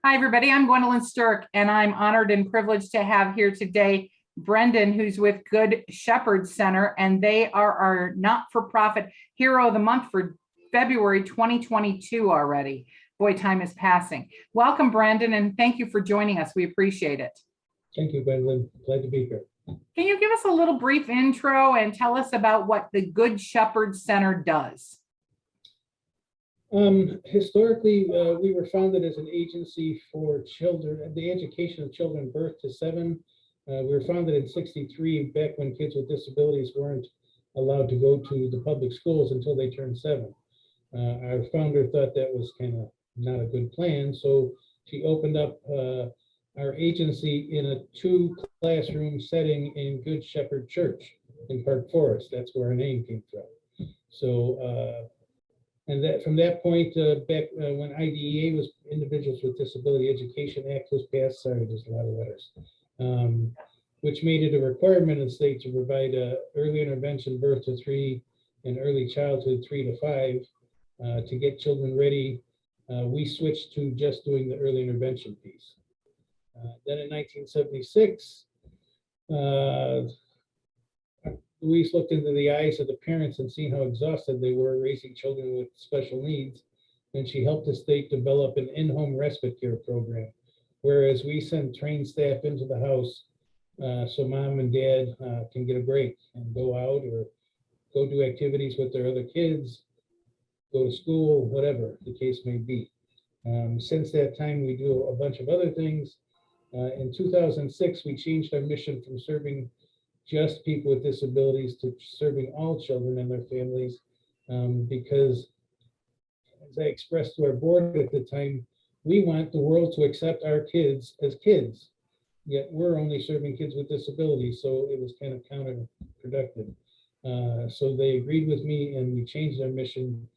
Hi, everybody. I'm Gwendolyn Sterk, and I'm honored and privileged to have here today Brendan, who's with Good Shepherd Center, and they are our not-for-profit Hero of the Month for February 2022 already. Boy, time is passing. Welcome, Brendan, and thank you for joining us. We appreciate it. Thank you, Gwendolyn. Glad to be here. Can you give us a little brief intro and tell us about what the Good Shepherd Center does? Historically, we were founded as an agency for children, the education of children birth to 7. We were founded in '63, back when kids with disabilities weren't allowed to go to the public schools until they turned 7. Our founder thought that was kind of not a good plan, so she opened up our agency in a 2-classroom setting in Good Shepherd Church in Park Forest. That's where our name came from. So, and that from that point back when IDEA was Individuals with Disability Education Act was passed, sorry, there's a lot of letters, which made it a requirement in the state to provide early intervention birth to 3 and early childhood 3 to 5 to get children ready. We switched to just doing the early intervention piece. Then in 1976, Louise looked into the eyes of the parents and seen how exhausted they were raising children with special needs, and she helped the state develop an in-home respite care program, whereas we send trained staff into the house so mom and dad can get a break and go out or go do activities with their other kids, go to school, whatever the case may be. Since that time, we do a bunch of other things. In 2006, we changed our mission from serving just people with disabilities to serving all children and their families, because as I expressed to our board at the time, we want the world to accept our kids as kids, yet we're only serving kids with disabilities, so it was kind of counterproductive. So they agreed with me and we changed our mission.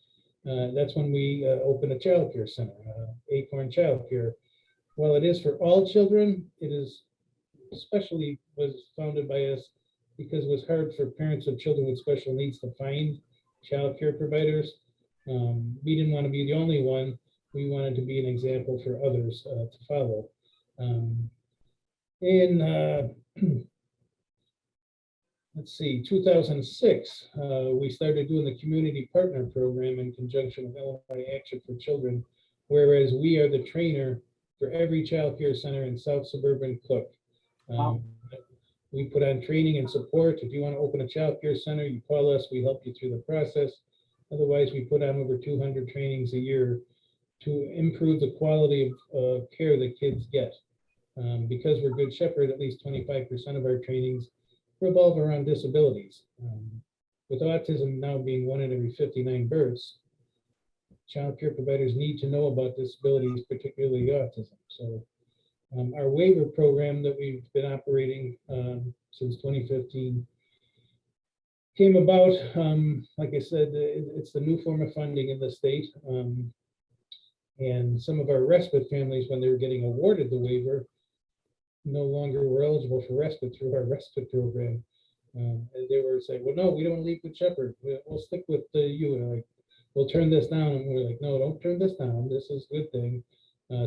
That's when we opened a child care center, Acorn Child Care. While it is for all children, it is especially was founded by us because it was hard for parents of children with special needs to find child care providers. We didn't want to be the only one. We wanted to be an example for others to follow. Let's see, 2006, we started doing the Community Partner Program in conjunction with Illinois Action for Children, whereas we are the trainer for every child care center in South Suburban Cook. We put on training and support. If you want to open a child care center, you call us, we help you through the process. Otherwise, we put on over 200 trainings a year to improve the quality of care that kids get. Because we're Good Shepherd, at least 25% of our trainings revolve around disabilities. With autism now being 1 in every 59 births, child care providers need to know about disabilities, particularly autism. So our waiver program that we've been operating since 2015 came about, like I said, it's the new form of funding in the state. And some of our respite families, when they were getting awarded the waiver, no longer were eligible for respite through our respite program. And they were saying, well, no, we don't leave Good Shepherd. We'll stick with you. And like, we'll turn this down. And we're like, no, don't turn this down. This is a good thing.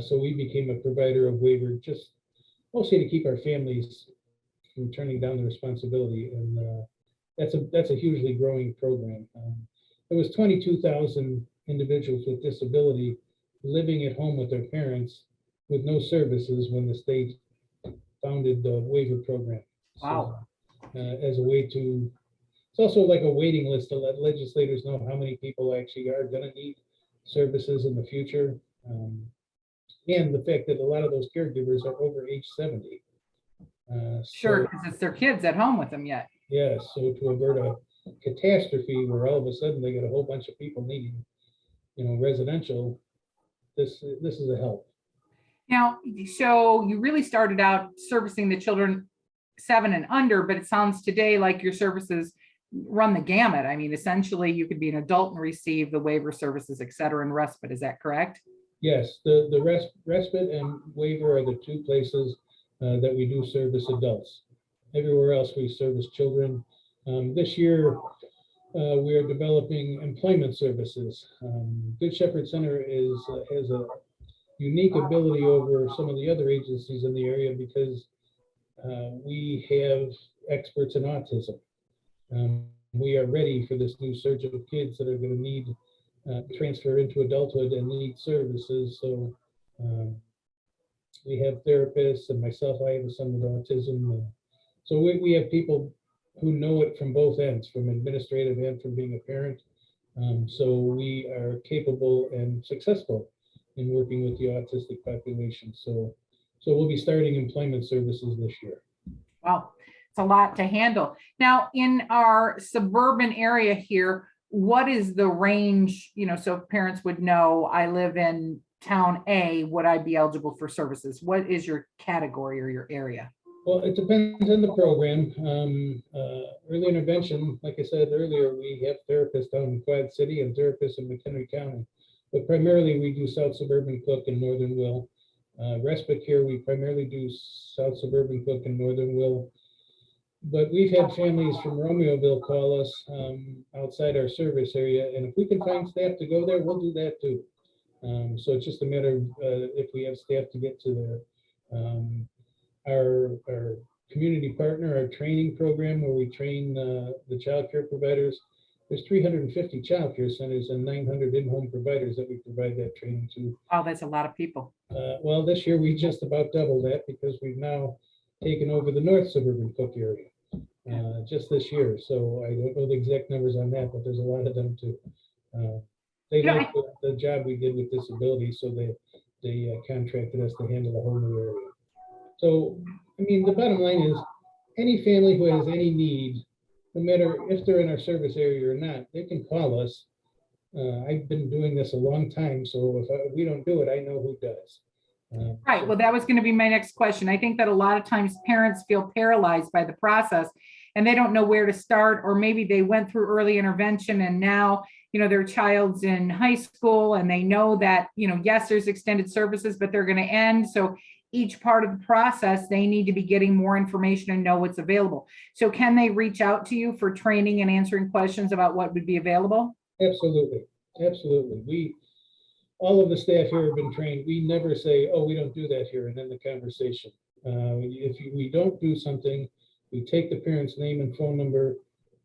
So we became a provider of waiver, just mostly to keep our families from turning down the responsibility. And that's a hugely growing program. There was 22,000 individuals with disability living at home with their parents with no services when the state founded the waiver program. Wow. So, as a way to, it's also like a waiting list to let legislators know how many people actually are going to need services in the future. And the fact that a lot of those caregivers are over age 70. Sure, because it's their kids at home with them yet. Yeah, so to avert a catastrophe where all of a sudden they get a whole bunch of people needing, residential, this is a help. Now, so you really started out servicing the children 7 and under, but it sounds today like your services run the gamut. I mean, essentially, you could be an adult and receive the waiver services, et cetera, and respite. Is that correct? Yes, the respite and waiver are the 2 places that we do service adults. Everywhere else we service children. This year, we are developing employment services. Good Shepherd Center has a unique ability over some of the other agencies in the area because we have experts in autism. We are ready for this new surge of kids that are going to need transfer into adulthood and need services. So we have therapists, and myself, I have a son with autism. So we have people who know it from both ends, from administrative and from being a parent. So we are capable and successful in working with the autistic population. So we'll be starting employment services this year. Wow, it's a lot to handle. Now, in our suburban area here, what is the range, so if parents would know, I live in town A, would I be eligible for services? What is your category or your area? Well, it depends on the program. Early intervention, like I said earlier, we have therapists down in Quad City and therapists in McHenry County, but primarily we do South Suburban Cook and Northern Will. Respite care, we primarily do South Suburban Cook and Northern Will. But we've had families from Romeoville call us outside our service area, and if we can find staff to go there, we'll do that too. So it's just a matter of if we have staff to get to there. Our community partner, our training program where we train the child care providers, there's 350 child care centers and 900 in-home providers that we provide that training to. Oh, that's a lot of people. Well, this year we just about doubled that because we've now taken over the North Suburban Cook area just this year. So I don't know the exact numbers on that, but there's a lot of them too. They like the job we did with disabilities, so they contracted us to handle the whole new area. So, I mean, the bottom line is any family who has any need, no matter if they're in our service area or not, they can call us. I've been doing this a long time, so if we don't do it, I know who does. Right. Well, that was going to be my next question. I think that a lot of times parents feel paralyzed by the process and they don't know where to start, or maybe they went through early intervention and now, their child's in high school and they know that, yes, there's extended services, but they're going to end. So each part of the process, they need to be getting more information and know what's available. So can they reach out to you for training and answering questions about what would be available? Absolutely. Absolutely. All of the staff here have been trained. We never say, oh, we don't do that here, and then the conversation. If we don't do something, we take the parent's name and phone number,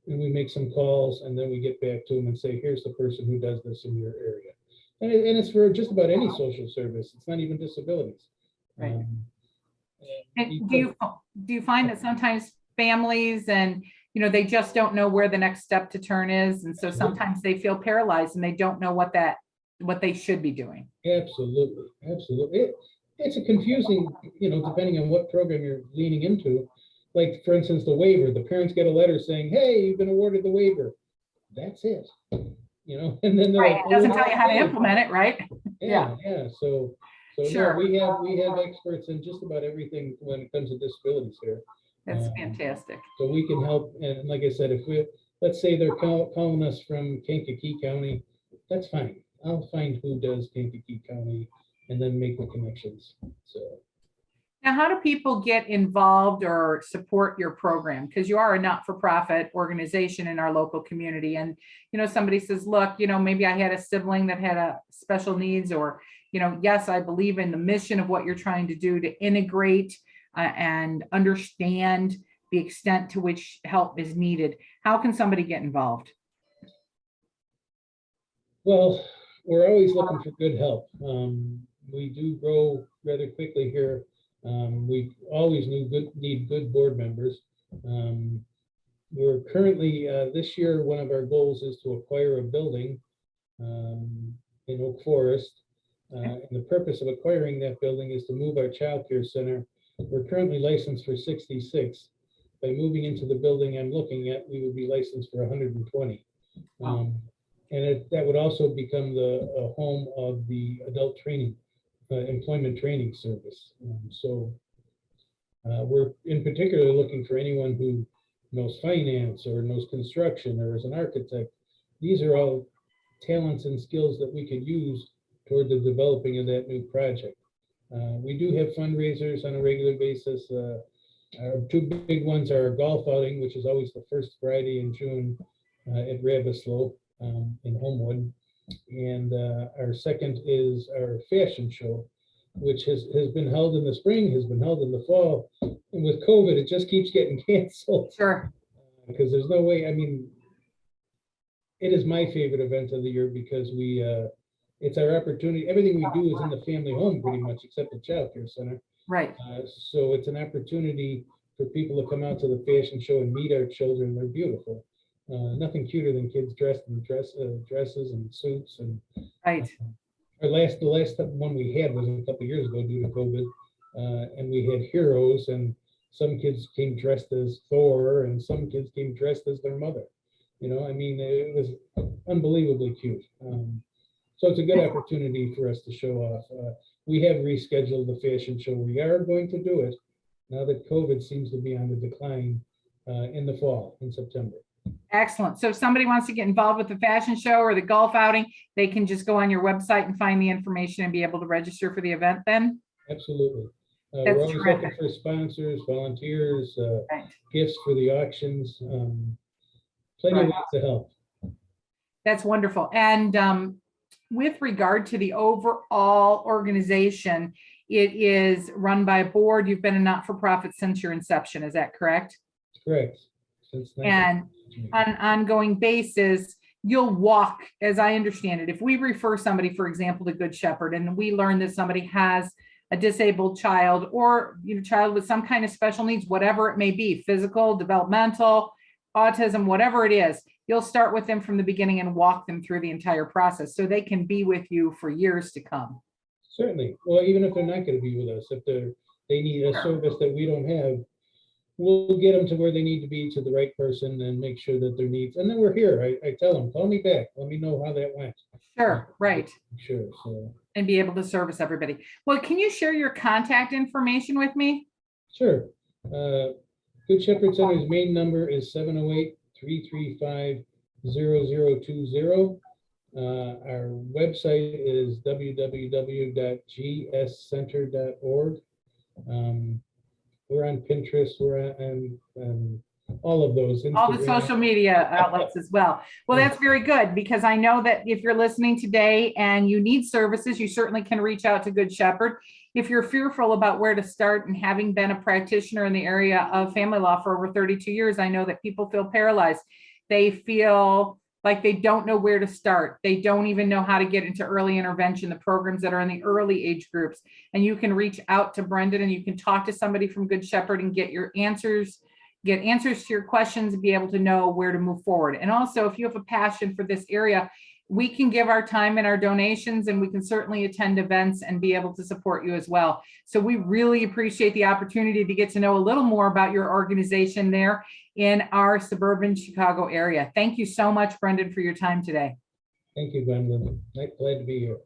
and we make some calls, and then we get back to them and say, here's the person who does this in your area. And it's for just about any social service. It's not even disabilities. Right. And do you find that sometimes families and they just don't know where the next step to turn is, and so sometimes they feel paralyzed and they don't know what they should be doing? Absolutely. It's a confusing, depending on what program you're leaning into. Like, for instance, the waiver, the parents get a letter saying, hey, you've been awarded the waiver. That's it. And then right. Like, it doesn't tell you how to implement it, right? Yeah. So sure. No, we have experts in just about everything when it comes to disabilities here. That's fantastic. So we can help. And like I said, let's say they're calling us from Kankakee County, that's fine. I'll find who does Kankakee County and then make the connections. So now, how do people get involved or support your program? Because you are a not-for-profit organization in our local community. And, somebody says, look, maybe I had a sibling that had a special needs, or, yes, I believe in the mission of what you're trying to do to integrate and understand the extent to which help is needed. How can somebody get involved? Well, we're always looking for good help. We do grow rather quickly here. We always need good board members. We're currently, this year, one of our goals is to acquire a building in Oak Forest. And the purpose of acquiring that building is to move our child care center. We're currently licensed for 66. By moving into the building I'm looking at, we would be licensed for 120. And that would also become the home of the adult training, employment training service. So we're in particular looking for anyone who knows finance or knows construction or is an architect. These are all talents and skills that we could use toward the developing of that new project. We do have fundraisers on a regular basis. Our two big ones are our golf outing, which is always the first Friday in June at Ravislow in Homewood. And our second is our fashion show. which has been held in the spring, has been held in the fall. And with COVID, it just keeps getting canceled Sure. because there's no way, I mean, it is my favorite event of the year because it's our opportunity. Everything we do is in the family home pretty much, except the child care center. Right. So it's an opportunity for people to come out to the fashion show and meet our children. They're beautiful. Nothing cuter than kids dressed in dresses and suits. And Right. the last one we had was a couple years ago due to COVID, and we had heroes, and some kids came dressed as Thor, and some kids came dressed as their mother. You know, I mean, it was unbelievably cute. So it's a good opportunity for us to show off. We have rescheduled the fashion show. We are going to do it now that COVID seems to be on the decline in the fall, in September. Excellent. So if somebody wants to get involved with the fashion show or the golf outing, they can just go on your website and find the information and be able to register for the event then? Absolutely. That's We're always terrific. looking for sponsors, volunteers, Right. gifts for the auctions. Plenty of ways to help. That's wonderful. And with regard to the overall organization, it is run by a board. You've been a not-for-profit since your inception. Is that correct? Correct. Since And on an ongoing basis, you'll walk, as I understand it, if we refer somebody, for example, to Good Shepherd, and we learn that somebody has a disabled child or child with some kind of special needs, whatever it may be, physical, developmental, autism, whatever it is, you'll start with them from the beginning and walk them through the entire process so they can be with you for years to come. Certainly. Well, even if they're not going to be with us, if they need a service that we don't have, we'll get them to where they need to be, to the right person, and make sure that their needs. And then we're here. I tell them, call me back. Let me know how that went. Sure, right. Sure. So. And be able to service everybody. Well, can you share your contact information with me? Sure. Good Shepherd Center's main number is 708-335-0020. Our website is www.gscenter.org. We're on Pinterest. We're on all of those. All the Instagram. social media outlets as well. Well, that's very good, because I know that if you're listening today and you need services, you certainly can reach out to Good Shepherd. If you're fearful about where to start, and having been a practitioner in the area of family law for over 32 years, I know that people feel paralyzed. They feel like they don't know where to start. They don't even know how to get into early intervention, the programs that are in the early age groups. And you can reach out to Brendan and you can talk to somebody from Good Shepherd and get answers to your questions and be able to know where to move forward. And also, if you have a passion for this area, we can give our time and our donations, and we can certainly attend events and be able to support you as well. So we really appreciate the opportunity to get to know a little more about your organization there in our suburban Chicago area. Thank you so much, Brendan, for your time today. Thank you, Gwendolyn. Glad to be here.